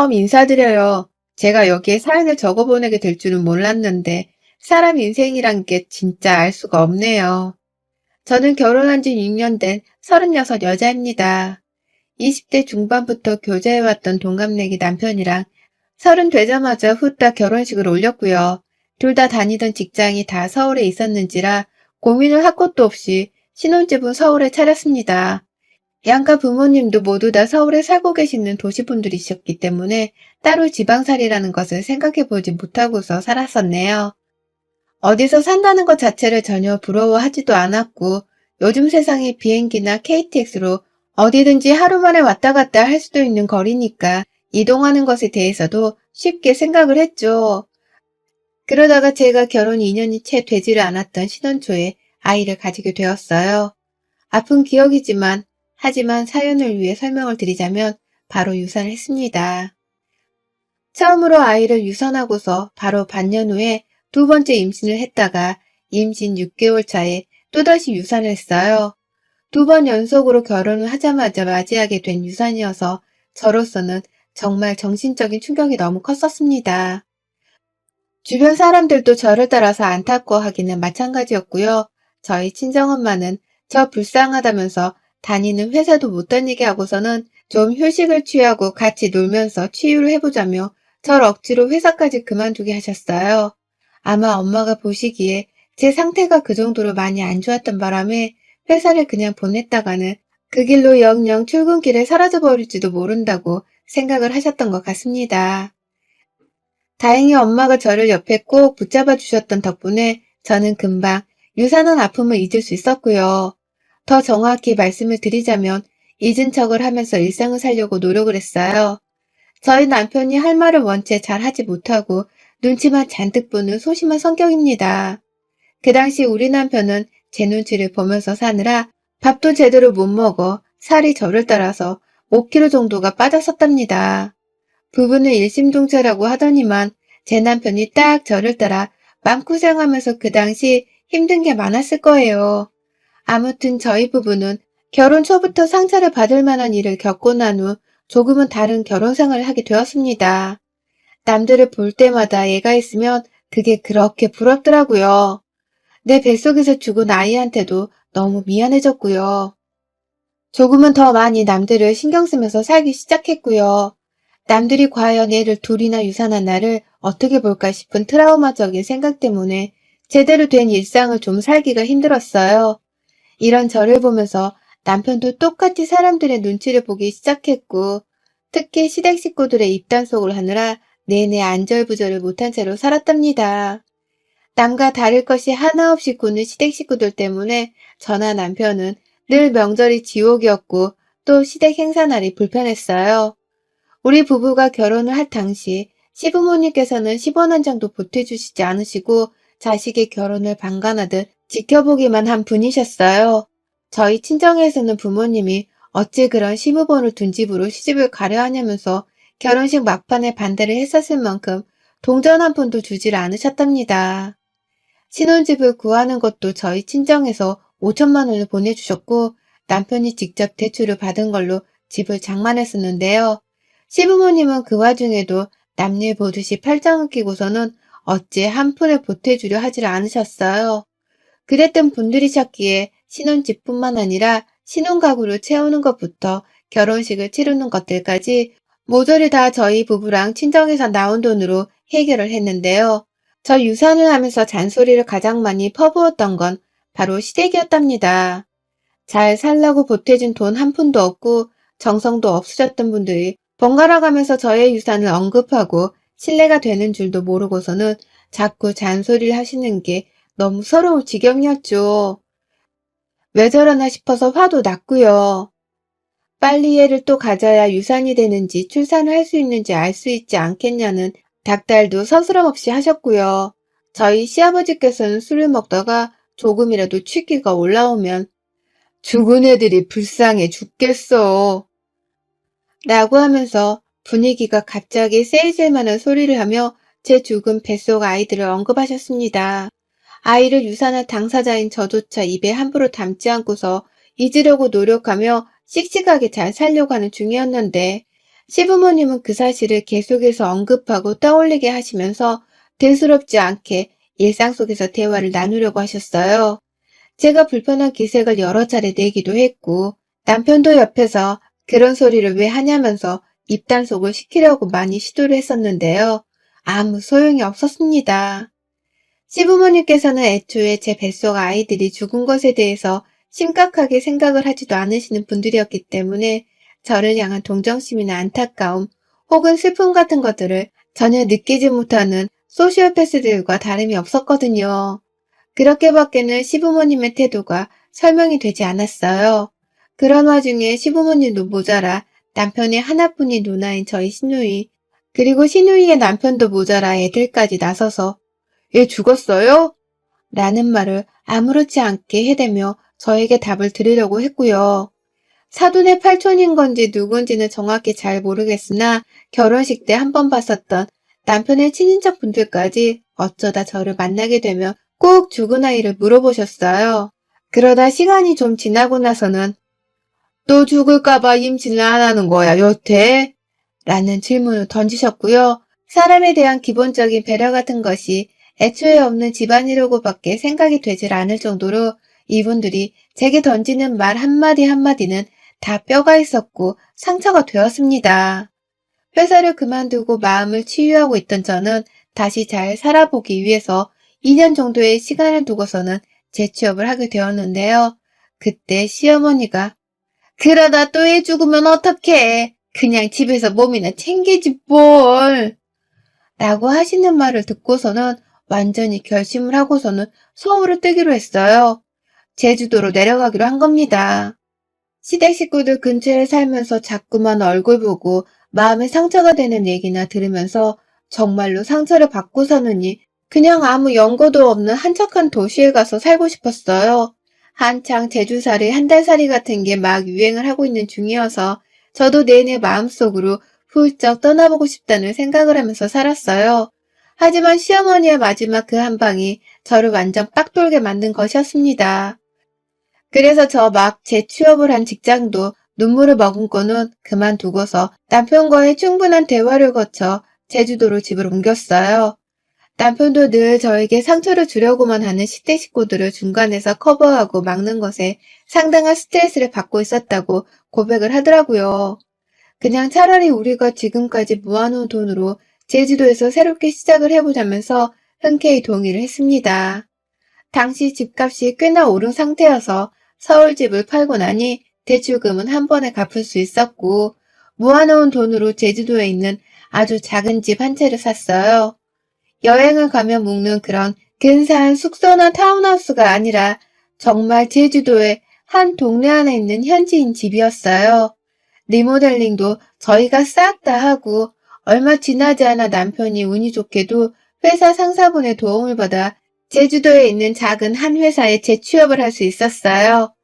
처음 인사드려요. 제가 여기에 사연을 적어보내게 될 줄은 몰랐는데 사람 인생이란 게 진짜 알 수가 없네요. 저는 결혼한 지 6년 된 36 여자입니다. 20대 중반부터 교제해왔던 동갑내기 남편이랑 30 되자마자 후딱 결혼식을 올렸고요. 둘 다 다니던 직장이 다 서울에 있었는지라 고민을 할 것도 없이 신혼집은 서울에 차렸습니다. 양가 부모님도 모두 다 서울에 살고 계시는 도시분들이셨기 때문에 따로 지방살이라는 것을 생각해보지 못하고서 살았었네요. 어디서 산다는 것 자체를 전혀 부러워하지도 않았고 요즘 세상에 비행기나 KTX로 어디든지 하루 만에 왔다 갔다 할 수도 있는 거리니까 이동하는 것에 대해서도 쉽게 생각을 했죠. 그러다가 제가 결혼 2년이 채 되지를 않았던 신혼 초에 아이를 가지게 되었어요. 아픈 기억이지만 하지만 사연을 위해 설명을 드리자면 바로 유산을 했습니다. 처음으로 아이를 유산하고서 바로 반년 후에 두 번째 임신을 했다가 임신 6개월 차에 또다시 유산을 했어요. 두 번 연속으로 결혼을 하자마자 맞이하게 된 유산이어서 저로서는 정말 정신적인 충격이 너무 컸었습니다. 주변 사람들도 저를 따라서 안타까워하기는 마찬가지였고요. 저희 친정엄마는 저 불쌍하다면서 다니는 회사도 못 다니게 하고서는 좀 휴식을 취하고 같이 놀면서 치유를 해보자며 절 억지로 회사까지 그만두게 하셨어요. 아마 엄마가 보시기에 제 상태가 그 정도로 많이 안 좋았던 바람에 회사를 그냥 보냈다가는 그 길로 영영 출근길에 사라져버릴지도 모른다고 생각을 하셨던 것 같습니다. 다행히 엄마가 저를 옆에 꼭 붙잡아 주셨던 덕분에 저는 금방 유산한 아픔을 잊을 수 있었고요. 더 정확히 말씀을 드리자면 잊은 척을 하면서 일상을 살려고 노력을 했어요. 저희 남편이 할 말을 원체 잘 하지 못하고 눈치만 잔뜩 보는 소심한 성격입니다. 그 당시 우리 남편은 제 눈치를 보면서 사느라 밥도 제대로 못 먹어 살이 저를 따라서 5kg 정도가 빠졌었답니다. 부부는 일심동체라고 하더니만 제 남편이 딱 저를 따라 맘고생하면서 그 당시 힘든 게 많았을 거예요. 아무튼 저희 부부는 결혼 초부터 상처를 받을 만한 일을 겪고 난 후 조금은 다른 결혼 생활을 하게 되었습니다. 남들을 볼 때마다 애가 있으면 그게 그렇게 부럽더라고요. 내 뱃속에서 죽은 아이한테도 너무 미안해졌고요. 조금은 더 많이 남들을 신경 쓰면서 살기 시작했고요. 남들이 과연 애를 둘이나 유산한 나를 어떻게 볼까 싶은 트라우마적인 생각 때문에 제대로 된 일상을 좀 살기가 힘들었어요. 이런 저를 보면서 남편도 똑같이 사람들의 눈치를 보기 시작했고 특히 시댁 식구들의 입단속을 하느라 내내 안절부절을 못한 채로 살았답니다. 남과 다를 것이 하나 없이 구는 시댁 식구들 때문에 저나 남편은 늘 명절이 지옥이었고 또 시댁 행사날이 불편했어요. 우리 부부가 결혼을 할 당시 시부모님께서는 10원 한 장도 보태주시지 않으시고 자식의 결혼을 방관하듯 지켜보기만 한 분이셨어요. 저희 친정에서는 부모님이 어찌 그런 시부본을 둔 집으로 시집을 가려 하냐면서 결혼식 막판에 반대를 했었을 만큼 동전 한 푼도 주질 않으셨답니다. 신혼집을 구하는 것도 저희 친정에서 5천만 원을 보내주셨고 남편이 직접 대출을 받은 걸로 집을 장만했었는데요. 시부모님은 그 와중에도 남일 보듯이 팔짱을 끼고서는 어찌 한 푼을 보태주려 하질 않으셨어요. 그랬던 분들이셨기에 신혼집뿐만 아니라 신혼가구를 채우는 것부터 결혼식을 치르는 것들까지 모조리 다 저희 부부랑 친정에서 나온 돈으로 해결을 했는데요. 저 유산을 하면서 잔소리를 가장 많이 퍼부었던 건 바로 시댁이었답니다. 잘 살라고 보태준 돈 한 푼도 없고 정성도 없으셨던 분들이 번갈아 가면서 저의 유산을 언급하고 신뢰가 되는 줄도 모르고서는 자꾸 잔소리를 하시는 게 너무 서러울 지경이었죠. 왜 저러나 싶어서 화도 났고요. 빨리 애를 또 가져야 유산이 되는지 출산을 할 수 있는지 알 수 있지 않겠냐는 닥달도 서스럼 없이 하셨고요. 저희 시아버지께서는 술을 먹다가 조금이라도 취기가 올라오면 죽은 애들이 불쌍해 죽겠어 라고 하면서 분위기가 갑자기 세이질 만한 소리를 하며 제 죽은 뱃속 아이들을 언급하셨습니다. 아이를 유산할 당사자인 저조차 입에 함부로 담지 않고서 잊으려고 노력하며 씩씩하게 잘 살려고 하는 중이었는데 시부모님은 그 사실을 계속해서 언급하고 떠올리게 하시면서 대수롭지 않게 일상 속에서 대화를 나누려고 하셨어요. 제가 불편한 기색을 여러 차례 내기도 했고, 남편도 옆에서 그런 소리를 왜 하냐면서 입단속을 시키려고 많이 시도를 했었는데요. 아무 소용이 없었습니다. 시부모님께서는 애초에 제 뱃속 아이들이 죽은 것에 대해서 심각하게 생각을 하지도 않으시는 분들이었기 때문에 저를 향한 동정심이나 안타까움 혹은 슬픔 같은 것들을 전혀 느끼지 못하는 소시오패스들과 다름이 없었거든요. 그렇게밖에는 시부모님의 태도가 설명이 되지 않았어요. 그런 와중에 시부모님도 모자라 남편의 하나뿐인 누나인 저희 시누이, 그리고 시누이의 남편도 모자라 애들까지 나서서 얘 죽었어요? 라는 말을 아무렇지 않게 해대며 저에게 답을 들으려고 했고요. 사돈의 팔촌인 건지 누군지는 정확히 잘 모르겠으나 결혼식 때 한 번 봤었던 남편의 친인척 분들까지 어쩌다 저를 만나게 되면 꼭 죽은 아이를 물어보셨어요. 그러다 시간이 좀 지나고 나서는 또 죽을까봐 임신을 안 하는 거야, 여태? 라는 질문을 던지셨고요. 사람에 대한 기본적인 배려 같은 것이 애초에 없는 집안이라고밖에 생각이 되질 않을 정도로 이분들이 제게 던지는 말 한마디 한마디는 다 뼈가 있었고 상처가 되었습니다. 회사를 그만두고 마음을 치유하고 있던 저는 다시 잘 살아보기 위해서 2년 정도의 시간을 두고서는 재취업을 하게 되었는데요. 그때 시어머니가 그러다 또 애 죽으면 어떡해. 그냥 집에서 몸이나 챙기지 뭘. 라고 하시는 말을 듣고서는 완전히 결심을 하고서는 서울을 뜨기로 했어요. 제주도로 내려가기로 한 겁니다. 시댁 식구들 근처에 살면서 자꾸만 얼굴 보고 마음에 상처가 되는 얘기나 들으면서 정말로 상처를 받고 사느니 그냥 아무 연고도 없는 한적한 도시에 가서 살고 싶었어요. 한창 제주살이 한 달살이 같은 게 막 유행을 하고 있는 중이어서 저도 내내 마음속으로 훌쩍 떠나보고 싶다는 생각을 하면서 살았어요. 하지만 시어머니의 마지막 그 한 방이 저를 완전 빡돌게 만든 것이었습니다. 그래서 저 막 재취업을 한 직장도 눈물을 머금고는 그만두고서 남편과의 충분한 대화를 거쳐 제주도로 집을 옮겼어요. 남편도 늘 저에게 상처를 주려고만 하는 시댁 식구들을 중간에서 커버하고 막는 것에 상당한 스트레스를 받고 있었다고 고백을 하더라고요. 그냥 차라리 우리가 지금까지 모아놓은 돈으로 제주도에서 새롭게 시작을 해보자면서 흔쾌히 동의를 했습니다. 당시 집값이 꽤나 오른 상태여서 서울집을 팔고 나니 대출금은 한 번에 갚을 수 있었고 모아놓은 돈으로 제주도에 있는 아주 작은 집 한 채를 샀어요. 여행을 가면 묵는 그런 근사한 숙소나 타운하우스가 아니라 정말 제주도의 한 동네 안에 있는 현지인 집이었어요. 리모델링도 저희가 싹 다 하고 얼마 지나지 않아 남편이 운이 좋게도 회사 상사분의 도움을 받아 제주도에 있는 작은 한 회사에 재취업을 할 수 있었어요.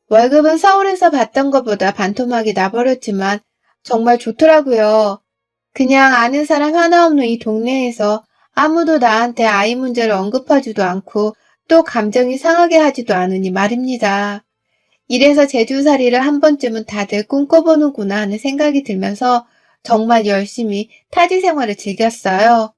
월급은 서울에서 받던 것보다 반토막이 나버렸지만 정말 좋더라고요. 그냥 아는 사람 하나 없는 이 동네에서 아무도 나한테 아이 문제를 언급하지도 않고 또 감정이 상하게 하지도 않으니 말입니다. 이래서 제주살이를 한 번쯤은 다들 꿈꿔보는구나 하는 생각이 들면서 정말 열심히 타지 생활을 즐겼어요.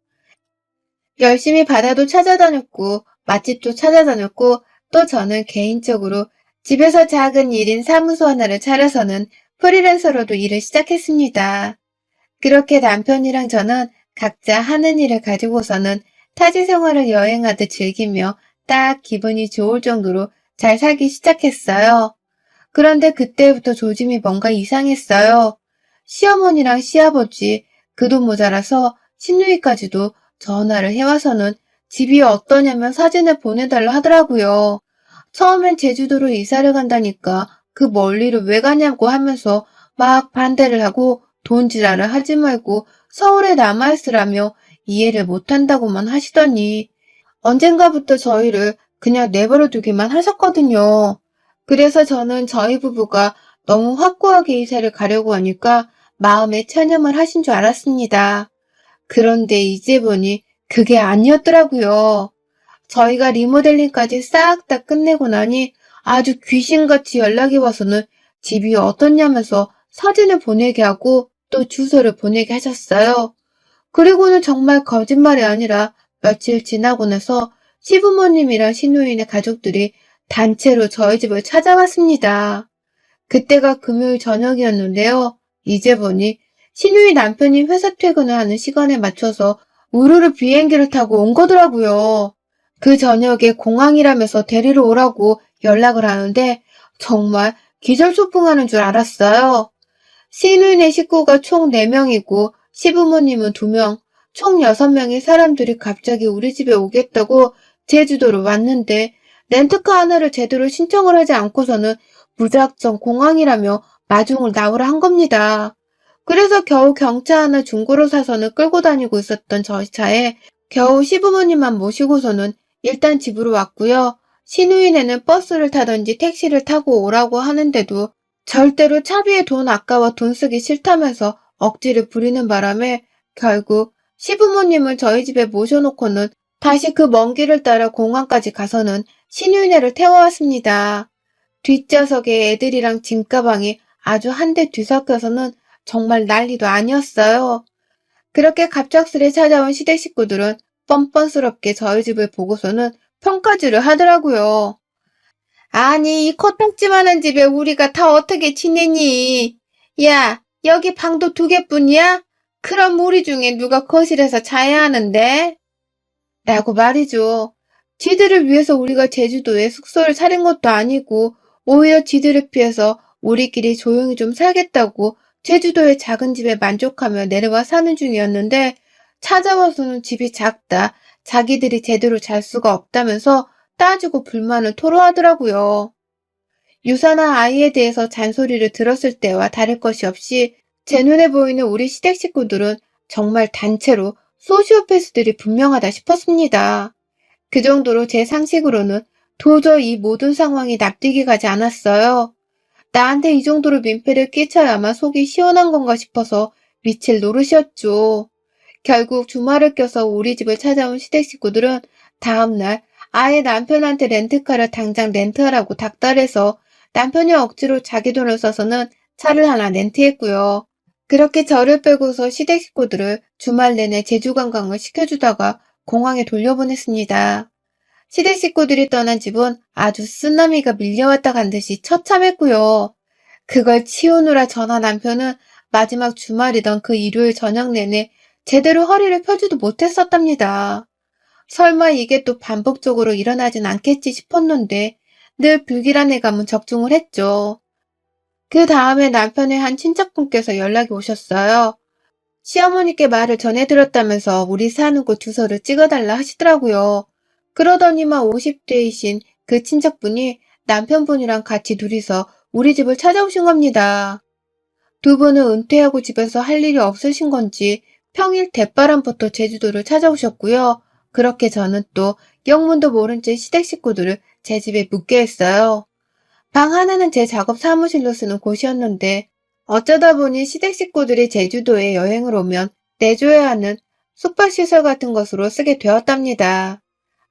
열심히 바다도 찾아다녔고 맛집도 찾아다녔고 또 저는 개인적으로 집에서 작은 일인 사무소 하나를 차려서는 프리랜서로도 일을 시작했습니다. 그렇게 남편이랑 저는 각자 하는 일을 가지고서는 타지 생활을 여행하듯 즐기며 딱 기분이 좋을 정도로 잘 살기 시작했어요. 그런데 그때부터 조짐이 뭔가 이상했어요. 시어머니랑 시아버지, 그 돈 모자라서 시누이까지도 전화를 해와서는 집이 어떠냐면 사진을 보내달라 하더라고요. 처음엔 제주도로 이사를 간다니까 그 멀리를 왜 가냐고 하면서 막 반대를 하고 돈지랄을 하지 말고 서울에 남아있으라며 이해를 못한다고만 하시더니 언젠가부터 저희를 그냥 내버려 두기만 하셨거든요. 그래서 저는 저희 부부가 너무 확고하게 이사를 가려고 하니까 마음에 체념을 하신 줄 알았습니다. 그런데 이제 보니 그게 아니었더라고요. 저희가 리모델링까지 싹 다 끝내고 나니 아주 귀신같이 연락이 와서는 집이 어떻냐면서 사진을 보내게 하고 또 주소를 보내게 하셨어요. 그리고는 정말 거짓말이 아니라 며칠 지나고 나서 시부모님이랑 시누이네 가족들이 단체로 저희 집을 찾아왔습니다. 그때가 금요일 저녁이었는데요. 이제 보니 시누이 남편이 회사 퇴근을 하는 시간에 맞춰서 우르르 비행기를 타고 온 거더라고요. 그 저녁에 공항이라면서 데리러 오라고 연락을 하는데 정말 기절초풍하는 줄 알았어요. 시누이네 식구가 총 4명이고 시부모님은 2명, 총 6명의 사람들이 갑자기 우리 집에 오겠다고 제주도로 왔는데 렌트카 하나를 제대로 신청을 하지 않고서는 무작정 공항이라며 마중을 나오라 한 겁니다. 그래서 겨우 경차 하나 중고로 사서는 끌고 다니고 있었던 저희 차에 겨우 시부모님만 모시고서는 일단 집으로 왔고요. 시누이네는 버스를 타든지 택시를 타고 오라고 하는데도 절대로 차비에 돈 아까워 돈 쓰기 싫다면서 억지를 부리는 바람에 결국 시부모님을 저희 집에 모셔놓고는 다시 그 먼 길을 따라 공항까지 가서는 시누이네를 태워왔습니다. 뒷좌석에 애들이랑 짐가방이 아주 한데 뒤섞여서는 정말 난리도 아니었어요. 그렇게 갑작스레 찾아온 시댁 식구들은 뻔뻔스럽게 저희 집을 보고서는 평가질을 하더라고요. 아니, 이 코딱지만한 집에 우리가 다 어떻게 지내니? 야, 여기 방도 2개뿐이야? 그럼 우리 중에 누가 거실에서 자야 하는데? 라고 말이죠. 지들을 위해서 우리가 제주도에 숙소를 차린 것도 아니고 오히려 지들을 피해서 우리끼리 조용히 좀 살겠다고 제주도의 작은 집에 만족하며 내려와 사는 중이었는데 찾아와서는 집이 작다, 자기들이 제대로 잘 수가 없다면서 따지고 불만을 토로하더라고요. 유사나 아이에 대해서 잔소리를 들었을 때와 다를 것이 없이 제 눈에 보이는 우리 시댁 식구들은 정말 단체로 소시오패스들이 분명하다 싶었습니다. 그 정도로 제 상식으로는 도저히 이 모든 상황이 납득이 가지 않았어요. 나한테 이 정도로 민폐를 끼쳐야만 속이 시원한 건가 싶어서 미칠 노릇이었죠. 결국 주말을 껴서 우리 집을 찾아온 시댁 식구들은 다음날 아예 남편한테 렌트카를 당장 렌트하라고 닥달해서 남편이 억지로 자기 돈을 써서는 차를 하나 렌트했고요. 그렇게 저를 빼고서 시댁 식구들을 주말 내내 제주 관광을 시켜주다가 공항에 돌려보냈습니다. 시댁 식구들이 떠난 집은 아주 쓰나미가 밀려왔다 간 듯이 처참했고요. 그걸 치우느라 저나 남편은 마지막 주말이던 그 일요일 저녁 내내 제대로 허리를 펴지도 못했었답니다. 설마 이게 또 반복적으로 일어나진 않겠지 싶었는데 늘 불길한 예감은 적중을 했죠. 그 다음에 남편의 한 친척분께서 연락이 오셨어요. 시어머니께 말을 전해드렸다면서 우리 사는 곳 주소를 찍어달라 하시더라고요. 그러더니만 50대이신 그 친척분이 남편분이랑 같이 둘이서 우리 집을 찾아오신 겁니다. 두 분은 은퇴하고 집에서 할 일이 없으신 건지 평일 대바람부터 제주도를 찾아오셨고요. 그렇게 저는 또 영문도 모른 채 시댁 식구들을 제 집에 묵게 했어요. 방 하나는 제 작업 사무실로 쓰는 곳이었는데 어쩌다 보니 시댁 식구들이 제주도에 여행을 오면 내줘야 하는 숙박시설 같은 것으로 쓰게 되었답니다.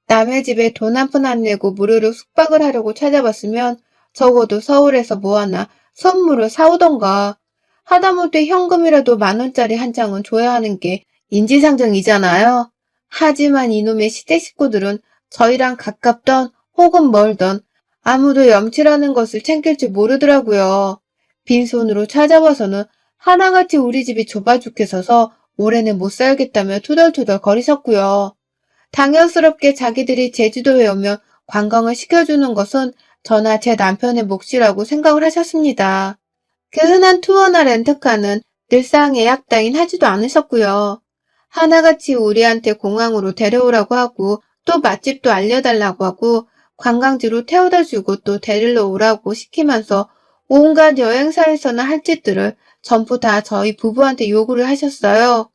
남의 집에 돈 한 푼 안 내고 무료로 숙박을 하려고 찾아봤으면 적어도 서울에서 뭐 하나 선물을 사오던가 하다못해 현금이라도 10,000원짜리 한 장은 줘야 하는 게 인지상정이잖아요. 하지만 이놈의 시댁 식구들은 저희랑 가깝던 혹은 멀던 아무도 염치라는 것을 챙길 줄 모르더라고요. 빈손으로 찾아와서는 하나같이 우리 집이 좁아 죽겠어서 올해는 못 살겠다며 투덜투덜 거리셨고요. 당연스럽게 자기들이 제주도에 오면 관광을 시켜주는 것은 저나 제 남편의 몫이라고 생각을 하셨습니다. 그 흔한 투어나 렌트카는 늘상 예약 따윈 하지도 않으셨고요. 하나같이 우리한테 공항으로 데려오라고 하고 또 맛집도 알려달라고 하고 관광지로 태워다 주고 또 데리러 오라고 시키면서 온갖 여행사에서는 할 짓들을 전부 다 저희 부부한테 요구를 하셨어요.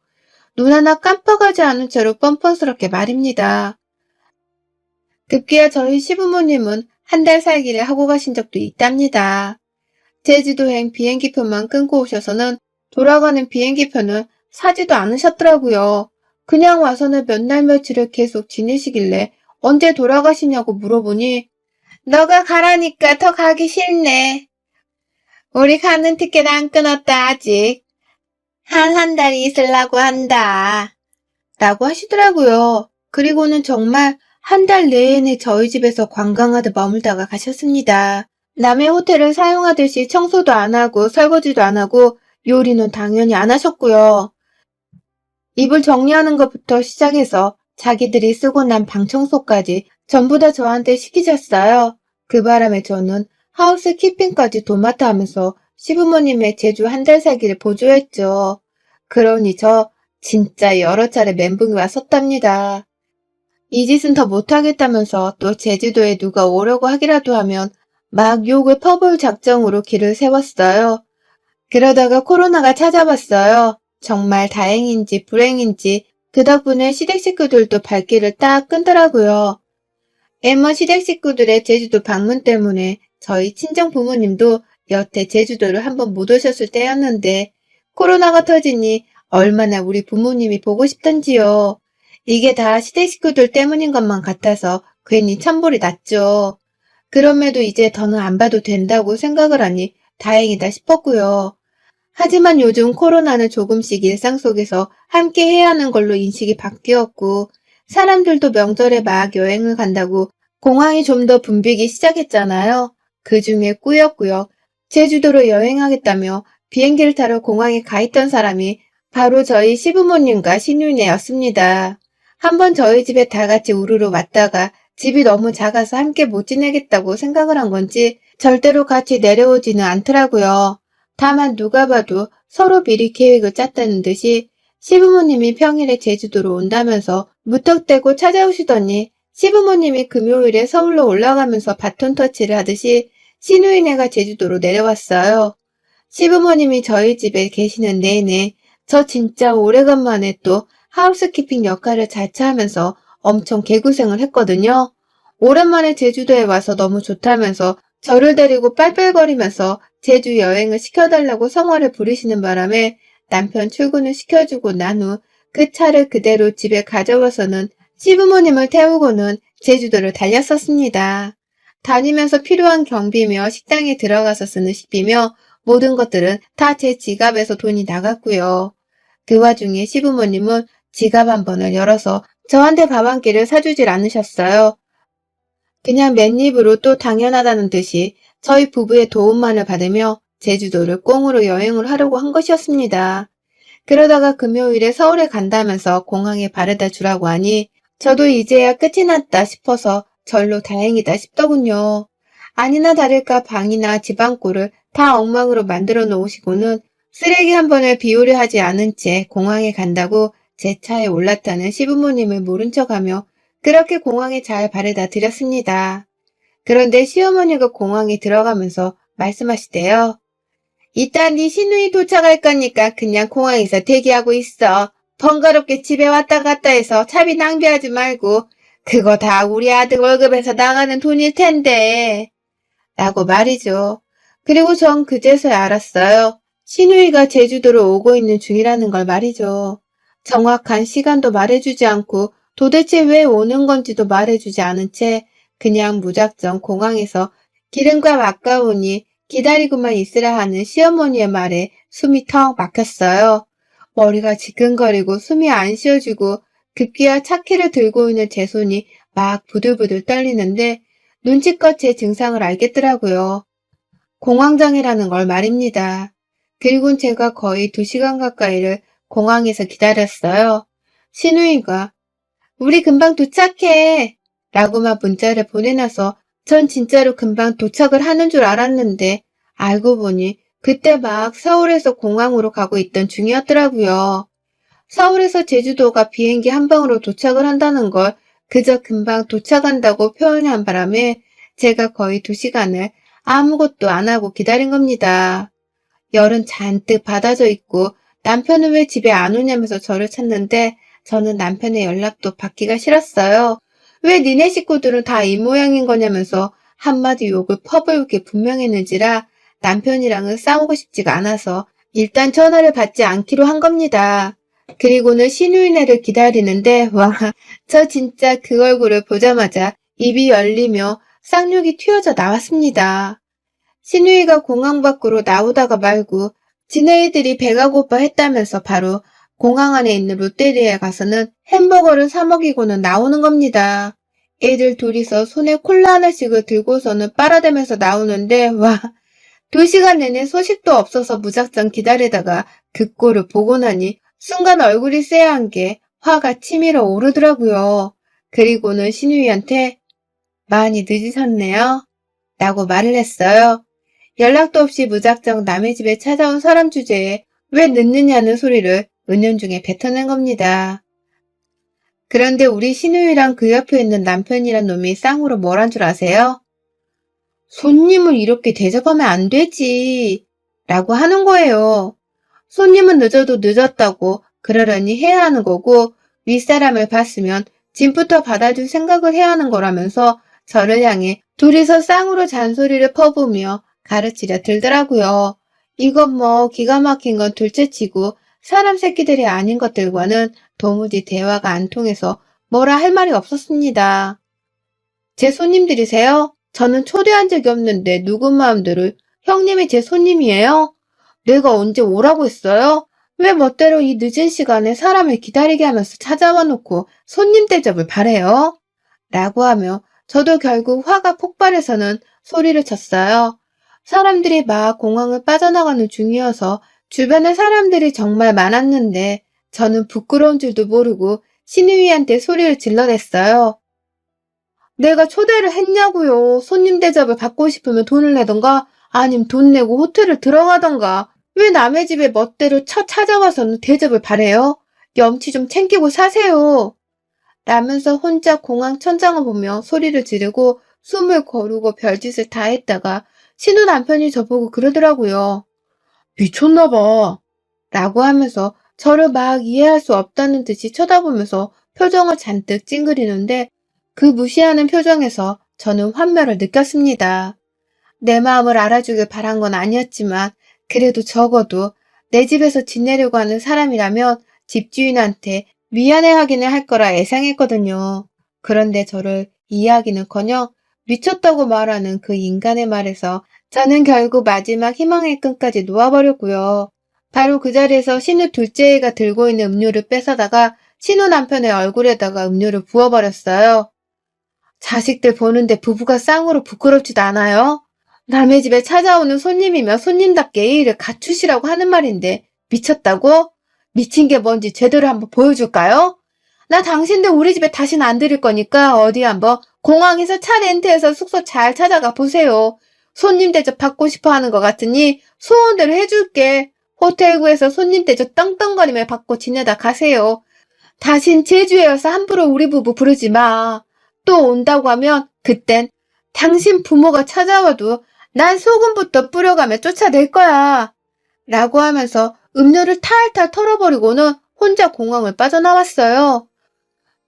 눈 하나 깜빡하지 않은 채로 뻔뻔스럽게 말입니다. 급기야 저희 시부모님은 한 달 살기를 하고 가신 적도 있답니다. 제주도행 비행기표만 끊고 오셔서는 돌아가는 비행기표는 사지도 않으셨더라고요. 그냥 와서는 몇 날 며칠을 계속 지내시길래 언제 돌아가시냐고 물어보니 너가 가라니까 더 가기 싫네. 우리 가는 티켓 안 끊었다 아직. 한 달이 있으려고 한다. 라고 하시더라고요. 그리고는 정말 한 달 내내 저희 집에서 관광하듯 머물다가 가셨습니다. 남의 호텔을 사용하듯이 청소도 안 하고 설거지도 안 하고 요리는 당연히 안 하셨고요. 이불 정리하는 것부터 시작해서 자기들이 쓰고 난 방 청소까지 전부 다 저한테 시키셨어요. 그 바람에 저는 하우스 키핑까지 도맡아 하면서 시부모님의 제주 한 달 살기를 보조했죠. 그러니 저 진짜 여러 차례 멘붕이 왔었답니다. 이 짓은 더 못하겠다면서 또 제주도에 누가 오려고 하기라도 하면 막 욕을 퍼부을 작정으로 길을 세웠어요. 그러다가 코로나가 찾아왔어요. 정말 다행인지 불행인지 그 덕분에 시댁 식구들도 발길을 딱 끈더라고요. M1 시댁 식구들의 제주도 방문 때문에 저희 친정 부모님도 여태 제주도를 한번 못 오셨을 때였는데 코로나가 터지니 얼마나 우리 부모님이 보고 싶던지요. 이게 다 시댁 식구들 때문인 것만 같아서 괜히 천불이 났죠. 그럼에도 이제 더는 안 봐도 된다고 생각을 하니 다행이다 싶었고요. 하지만 요즘 코로나는 조금씩 일상 속에서 함께 해야 하는 걸로 인식이 바뀌었고, 사람들도 명절에 막 여행을 간다고 공항이 좀 더 붐비기 시작했잖아요. 그 중에 꾸역꾸역 제주도로 여행하겠다며 비행기를 타러 공항에 가 있던 사람이 바로 저희 시부모님과 시누이네였습니다. 한번 저희 집에 다 같이 우르르 왔다가 집이 너무 작아서 함께 못 지내겠다고 생각을 한 건지 절대로 같이 내려오지는 않더라고요. 다만 누가 봐도 서로 미리 계획을 짰다는 듯이 시부모님이 평일에 제주도로 온다면서 무턱대고 찾아오시더니 시부모님이 금요일에 서울로 올라가면서 바톤 터치를 하듯이 시누이네가 제주도로 내려왔어요. 시부모님이 저희 집에 계시는 내내 저 진짜 오래간만에 또 하우스키핑 역할을 자처하면서 엄청 개고생을 했거든요. 오랜만에 제주도에 와서 너무 좋다면서 저를 데리고 빨빨거리면서 제주 여행을 시켜달라고 성화를 부리시는 바람에 남편 출근을 시켜주고 난 후 그 차를 그대로 집에 가져와서는 시부모님을 태우고는 제주도를 달렸었습니다. 다니면서 필요한 경비며 식당에 들어가서 쓰는 식비며 모든 것들은 다 제 지갑에서 돈이 나갔고요. 그 와중에 시부모님은 지갑 한 번을 열어서 저한테 밥 한 끼를 사주질 않으셨어요. 그냥 맨입으로 또 당연하다는 듯이 저희 부부의 도움만을 받으며 제주도를 꽁으로 여행을 하려고 한 것이었습니다. 그러다가 금요일에 서울에 간다면서 공항에 바래다 주라고 하니 저도 이제야 끝이 났다 싶어서 절로 다행이다 싶더군요. 아니나 다를까 방이나 집안꼴을 다 엉망으로 만들어 놓으시고는 쓰레기 한 번을 비우려 하지 않은 채 공항에 간다고 제 차에 올랐다는 시부모님을 모른 척하며 그렇게 공항에 잘 바래다 드렸습니다. 그런데 시어머니가 공항에 들어가면서 말씀하시대요. 이따 네 시누이 도착할 거니까 그냥 공항에서 대기하고 있어. 번거롭게 집에 왔다 갔다 해서 차비 낭비하지 말고 그거 다 우리 아들 월급에서 나가는 돈일 텐데. 라고 말이죠. 그리고 전 그제서야 알았어요. 시누이가 제주도로 오고 있는 중이라는 걸 말이죠. 정확한 시간도 말해주지 않고 도대체 왜 오는 건지도 말해주지 않은 채 그냥 무작정 공항에서 기름값 아까우니 기다리고만 있으라 하는 시어머니의 말에 숨이 턱 막혔어요. 머리가 지끈거리고 숨이 안 쉬어지고 급기야 차키를 들고 있는 제 손이 막 부들부들 떨리는데 눈치껏 제 증상을 알겠더라고요. 공황장애라는 걸 말입니다. 그리고 제가 거의 2시간 가까이를 공항에서 기다렸어요. 시누이가 우리 금방 도착해 라고만 문자를 보내놔서 전 진짜로 금방 도착을 하는 줄 알았는데 알고 보니 그때 막 서울에서 공항으로 가고 있던 중이었더라고요. 서울에서 제주도가 비행기 한 방으로 도착을 한다는 걸 그저 금방 도착한다고 표현한 바람에 제가 거의 2시간을 아무것도 안 하고 기다린 겁니다. 열은 잔뜩 받아져 있고 남편은 왜 집에 안 오냐면서 저를 찾는데 저는 남편의 연락도 받기가 싫었어요. 왜 니네 식구들은 다 이 모양인 거냐면서 한마디 욕을 퍼부을게 분명했는지라 남편이랑은 싸우고 싶지가 않아서 일단 전화를 받지 않기로 한 겁니다. 그리고는 시누이네를 기다리는데 와, 저 진짜 그 얼굴을 보자마자 입이 열리며 쌍욕이 튀어져 나왔습니다. 시누이가 공항 밖으로 나오다가 말고 지네이들이 배가 고파 했다면서 바로 공항 안에 있는 롯데리아에 가서는 햄버거를 사 먹이고는 나오는 겁니다. 애들 둘이서 손에 콜라 하나씩을 들고서는 빨아대면서 나오는데 와, 2시간 내내 소식도 없어서 무작정 기다리다가 그 꼴을 보고 나니 순간 얼굴이 쎄한 게 화가 치밀어 오르더라고요. 그리고는 신우이한테 많이 늦으셨네요. 라고 말을 했어요. 연락도 없이 무작정 남의 집에 찾아온 사람 주제에 왜 늦느냐는 소리를 은연중에 뱉어낸 겁니다. 그런데 우리 신우이랑 그 옆에 있는 남편이란 놈이 쌍으로 뭘 한 줄 아세요? 손님을 이렇게 대접하면 안 되지. 라고 하는 거예요. 손님은 늦어도 늦었다고 그러려니 해야 하는 거고 윗사람을 봤으면 짐부터 받아줄 생각을 해야 하는 거라면서 저를 향해 둘이서 쌍으로 잔소리를 퍼부으며 가르치려 들더라고요. 이건 뭐 기가 막힌 건 둘째치고 사람 새끼들이 아닌 것들과는 도무지 대화가 안 통해서 뭐라 할 말이 없었습니다. 제 손님들이세요? 저는 초대한 적이 없는데 누구 마음대로 형님이 제 손님이에요? 내가 언제 오라고 했어요? 왜 멋대로 이 늦은 시간에 사람을 기다리게 하면서 찾아와 놓고 손님 대접을 바래요? 라고 하며 저도 결국 화가 폭발해서는 소리를 쳤어요. 사람들이 막 공항을 빠져나가는 중이어서 주변에 사람들이 정말 많았는데 저는 부끄러운 줄도 모르고 신우이한테 소리를 질러댔어요. 내가 초대를 했냐고요. 손님 대접을 받고 싶으면 돈을 내던가 아님 돈 내고 호텔을 들어가던가 왜 남의 집에 멋대로 찾아와서는 대접을 바래요? 염치 좀 챙기고 사세요. 라면서 혼자 공항 천장을 보며 소리를 지르고 숨을 거르고 별짓을 다 했다가 신우 남편이 저보고 그러더라고요. 미쳤나 봐. 라고 하면서 저를 막 이해할 수 없다는 듯이 쳐다보면서 표정을 잔뜩 찡그리는데 그 무시하는 표정에서 저는 환멸을 느꼈습니다. 내 마음을 알아주길 바란 건 아니었지만 그래도 적어도 내 집에서 지내려고 하는 사람이라면 집주인한테 미안해하기는 할 거라 예상했거든요. 그런데 저를 이해하기는커녕 미쳤다고 말하는 그 인간의 말에서 저는 결국 마지막 희망의 끈까지 놓아버렸고요. 바로 그 자리에서 신우 둘째 애가 들고 있는 음료를 뺏어다가 신우 남편의 얼굴에다가 음료를 부어버렸어요. 자식들 보는데 부부가 쌍으로 부끄럽지도 않아요? 남의 집에 찾아오는 손님이면 손님답게 예의를 갖추시라고 하는 말인데 미쳤다고? 미친 게 뭔지 제대로 한번 보여줄까요? 나 당신들 우리 집에 다시는 안 들일 거니까 어디 한번 공항에서 차 렌트해서 숙소 잘 찾아가 보세요. 손님 대접 받고 싶어 하는 것 같으니 소원대로 해줄게. 호텔 구에서 손님 대접 떵떵거리며 받고 지내다 가세요. 다신 제주에 와서 함부로 우리 부부 부르지 마. 또 온다고 하면 그땐 당신 부모가 찾아와도 난 소금부터 뿌려가며 쫓아낼 거야. 라고 하면서 음료를 탈탈 털어버리고는 혼자 공항을 빠져나왔어요.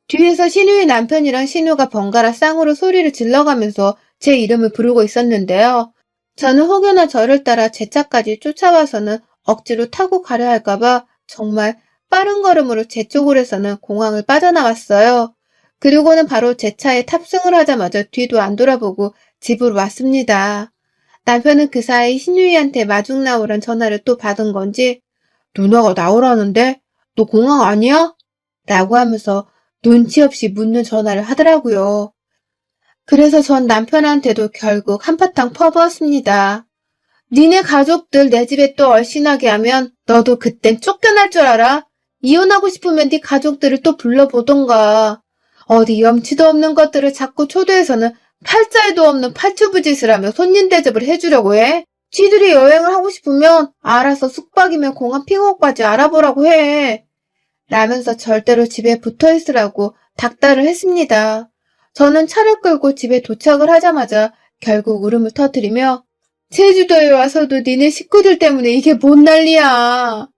뒤에서 신우의 남편이랑 신우가 번갈아 쌍으로 소리를 질러가면서 제 이름을 부르고 있었는데요. 저는 혹여나 저를 따라 제 차까지 쫓아와서는 억지로 타고 가려 할까봐 정말 빠른 걸음으로 제 쪽으로 해서는 공항을 빠져나왔어요. 그리고는 바로 제 차에 탑승을 하자마자 뒤도 안 돌아보고 집으로 왔습니다. 남편은 그 사이 신유이한테 마중 나오란 전화를 또 받은 건지 누나가 나오라는데 너 공항 아니야? 라고 하면서 눈치 없이 묻는 전화를 하더라고요. 그래서 전 남편한테도 결국 한바탕 퍼부었습니다. 니네 가족들 내 집에 또 얼씬하게 하면 너도 그땐 쫓겨날 줄 알아? 이혼하고 싶으면 네 가족들을 또 불러보던가. 어디 염치도 없는 것들을 자꾸 초대해서는 팔자에도 없는 팔투부짓을 하며 손님 대접을 해주려고 해. 지들이 여행을 하고 싶으면 알아서 숙박이면 공항 픽업까지 알아보라고 해. 라면서 절대로 집에 붙어있으라고 닥달을 했습니다. 저는 차를 끌고 집에 도착을 하자마자 결국 울음을 터뜨리며 제주도에 와서도 니네 식구들 때문에 이게 뭔 난리야.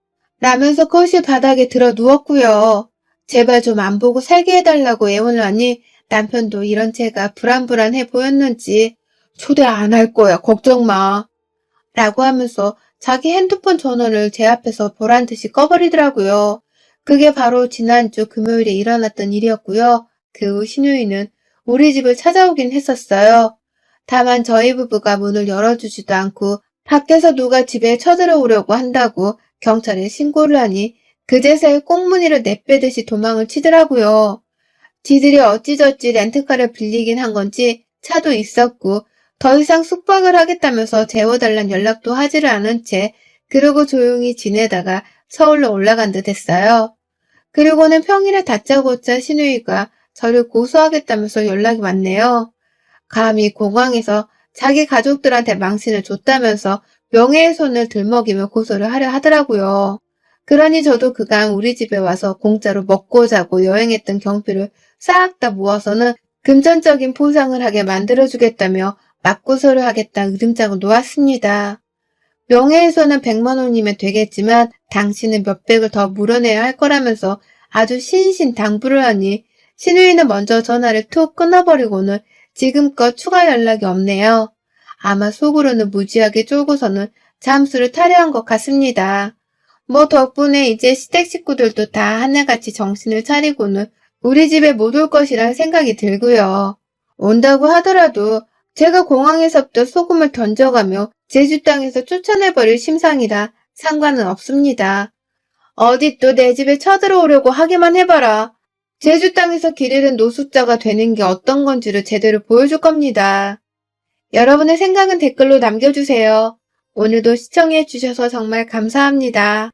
라면서 거실 바닥에 들어 누웠고요. 제발 좀 안 보고 살게 해달라고 애원을 하니 남편도 이런 제가 불안불안해 보였는지 초대 안 할 거야 걱정 마. 라고 하면서 자기 핸드폰 전원을 제 앞에서 보란듯이 꺼버리더라고요. 그게 바로 지난주 금요일에 일어났던 일이었고요. 그 후 신우이는 우리 집을 찾아오긴 했었어요. 다만 저희 부부가 문을 열어주지도 않고 밖에서 누가 집에 쳐들어오려고 한다고 경찰에 신고를 하니 그제서야 꽁무니를 내빼듯이 도망을 치더라고요. 지들이 어찌저찌 렌트카를 빌리긴 한 건지 차도 있었고 더 이상 숙박을 하겠다면서 재워달란 연락도 하지를 않은 채 그러고 조용히 지내다가 서울로 올라간 듯 했어요. 그리고는 평일에 다짜고짜 시누이가 저를 고소하겠다면서 연락이 왔네요. 감히 공항에서 자기 가족들한테 망신을 줬다면서 명예훼손을 들먹이며 고소를 하려 하더라고요. 그러니 저도 그간 우리 집에 와서 공짜로 먹고 자고 여행했던 경비를 싹 다 모아서는 금전적인 포상을 하게 만들어주겠다며 맞고소를 하겠다 으름장을 놓았습니다. 명예훼손은 100만 원이면 되겠지만 당신은 몇백을 더 물어내야 할 거라면서 아주 신신당부를 하니 신우이는 먼저 전화를 툭 끊어버리고는 지금껏 추가 연락이 없네요. 아마 속으로는 무지하게 쫄고서는 잠수를 타려한 것 같습니다. 뭐 덕분에 이제 시댁 식구들도 다 하나같이 정신을 차리고는 우리 집에 못 올 것이란 생각이 들고요. 온다고 하더라도 제가 공항에서부터 소금을 던져가며 제주 땅에서 쫓아내버릴 심상이라 상관은 없습니다. 어디 또 내 집에 쳐들어오려고 하기만 해봐라. 제주 땅에서 길 잃은 노숙자가 되는 게 어떤 건지를 제대로 보여줄 겁니다. 여러분의 생각은 댓글로 남겨주세요. 오늘도 시청해주셔서 정말 감사합니다.